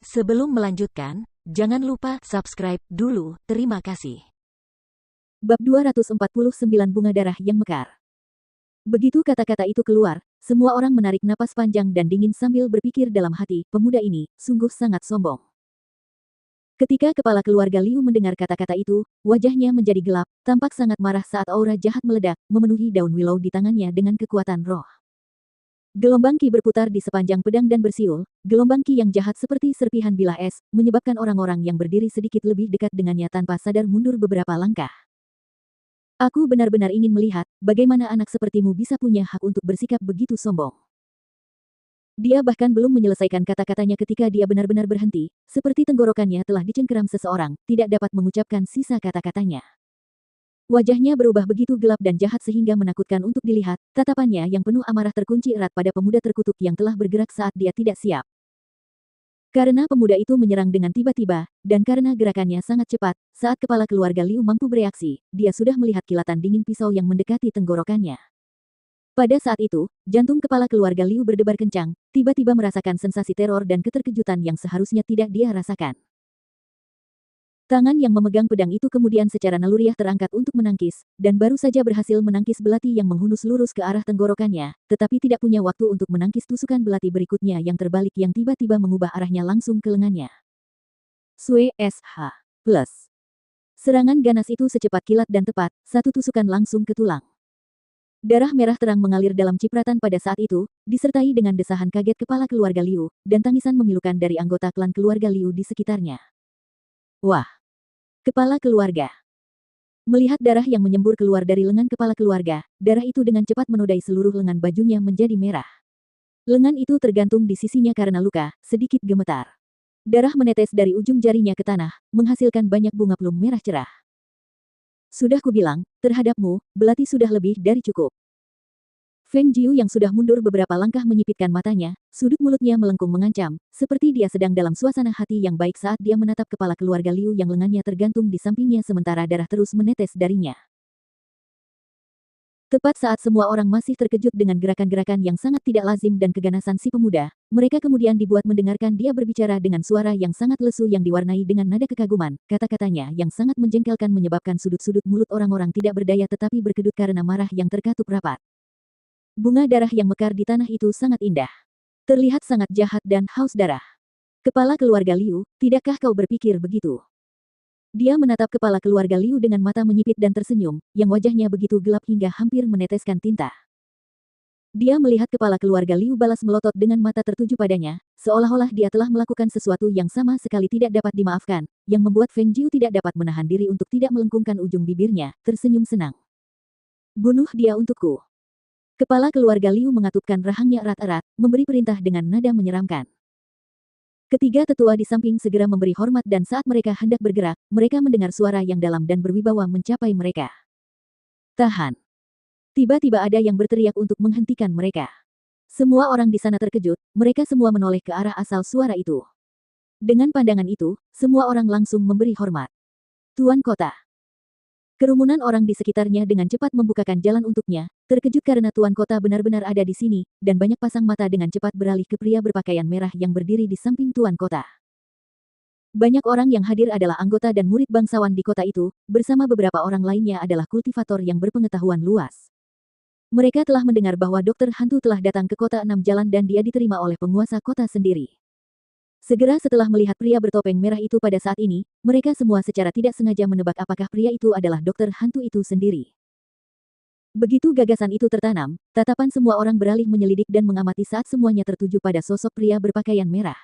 Sebelum melanjutkan, jangan lupa subscribe dulu. Terima kasih. Bab 249 Bunga Darah yang Mekar. Begitu kata-kata itu keluar, semua orang menarik napas panjang dan dingin sambil berpikir dalam hati, pemuda ini sungguh sangat sombong. Ketika kepala keluarga Liu mendengar kata-kata itu, wajahnya menjadi gelap, tampak sangat marah saat aura jahat meledak, memenuhi daun willow di tangannya dengan kekuatan roh. Gelombang ki berputar di sepanjang pedang dan bersiul, gelombang ki yang jahat seperti serpihan bilah es, menyebabkan orang-orang yang berdiri sedikit lebih dekat dengannya tanpa sadar mundur beberapa langkah. Aku benar-benar ingin melihat, bagaimana anak sepertimu bisa punya hak untuk bersikap begitu sombong. Dia bahkan belum menyelesaikan kata-katanya ketika dia benar-benar berhenti, seperti tenggorokannya telah dicengkeram seseorang, tidak dapat mengucapkan sisa kata-katanya. Wajahnya berubah begitu gelap dan jahat sehingga menakutkan untuk dilihat, tatapannya yang penuh amarah terkunci erat pada pemuda terkutuk yang telah bergerak saat dia tidak siap. Karena pemuda itu menyerang dengan tiba-tiba, dan karena gerakannya sangat cepat, saat kepala keluarga Liu mampu bereaksi, dia sudah melihat kilatan dingin pisau yang mendekati tenggorokannya. Pada saat itu, jantung kepala keluarga Liu berdebar kencang, tiba-tiba merasakan sensasi teror dan keterkejutan yang seharusnya tidak dia rasakan. Tangan yang memegang pedang itu kemudian secara naluriah terangkat untuk menangkis, dan baru saja berhasil menangkis belati yang menghunus lurus ke arah tenggorokannya, tetapi tidak punya waktu untuk menangkis tusukan belati berikutnya yang terbalik yang tiba-tiba mengubah arahnya langsung ke lengannya. Sue SH. Plus. Serangan ganas itu secepat kilat dan tepat, satu tusukan langsung ke tulang. Darah merah terang mengalir dalam cipratan pada saat itu, disertai dengan desahan kaget kepala keluarga Liu, dan tangisan memilukan dari anggota klan keluarga Liu di sekitarnya. Wah! Kepala keluarga. Melihat darah yang menyembur keluar dari lengan kepala keluarga, darah itu dengan cepat menodai seluruh lengan bajunya menjadi merah. Lengan itu tergantung di sisinya karena luka, sedikit gemetar. Darah menetes dari ujung jarinya ke tanah, menghasilkan banyak bunga plum merah cerah. Sudah kubilang, terhadapmu, belati sudah lebih dari cukup. Feng Jiu yang sudah mundur beberapa langkah menyipitkan matanya, sudut mulutnya melengkung mengancam, seperti dia sedang dalam suasana hati yang baik saat dia menatap kepala keluarga Liu yang lengannya tergantung di sampingnya sementara darah terus menetes darinya. Tepat saat semua orang masih terkejut dengan gerakan-gerakan yang sangat tidak lazim dan keganasan si pemuda, mereka kemudian dibuat mendengarkan dia berbicara dengan suara yang sangat lesu yang diwarnai dengan nada kekaguman, kata-katanya yang sangat menjengkelkan menyebabkan sudut-sudut mulut orang-orang tidak berdaya tetapi berkedut karena marah yang terkatup rapat. Bunga darah yang mekar di tanah itu sangat indah. Terlihat sangat jahat dan haus darah. Kepala keluarga Liu, tidakkah kau berpikir begitu? Dia menatap kepala keluarga Liu dengan mata menyipit dan tersenyum, yang wajahnya begitu gelap hingga hampir meneteskan tinta. Dia melihat kepala keluarga Liu balas melotot dengan mata tertuju padanya, seolah-olah dia telah melakukan sesuatu yang sama sekali tidak dapat dimaafkan, yang membuat Feng Jiu tidak dapat menahan diri untuk tidak melengkungkan ujung bibirnya, tersenyum senang. Bunuh dia untukku. Kepala keluarga Liu mengatupkan rahangnya erat-erat, memberi perintah dengan nada menyeramkan. Ketiga tetua di samping segera memberi hormat dan saat mereka hendak bergerak, mereka mendengar suara yang dalam dan berwibawa mencapai mereka. Tahan. Tiba-tiba ada yang berteriak untuk menghentikan mereka. Semua orang di sana terkejut, mereka semua menoleh ke arah asal suara itu. Dengan pandangan itu, semua orang langsung memberi hormat. Tuan Kota. Kerumunan orang di sekitarnya dengan cepat membukakan jalan untuknya, terkejut karena Tuan Kota benar-benar ada di sini, dan banyak pasang mata dengan cepat beralih ke pria berpakaian merah yang berdiri di samping Tuan Kota. Banyak orang yang hadir adalah anggota dan murid bangsawan di kota itu, bersama beberapa orang lainnya adalah kultivator yang berpengetahuan luas. Mereka telah mendengar bahwa dokter hantu telah datang ke kota 6 jalan dan dia diterima oleh penguasa kota sendiri. Segera setelah melihat pria bertopeng merah itu pada saat ini, mereka semua secara tidak sengaja menebak apakah pria itu adalah dokter hantu itu sendiri. Begitu gagasan itu tertanam, tatapan semua orang beralih menyelidik dan mengamati saat semuanya tertuju pada sosok pria berpakaian merah.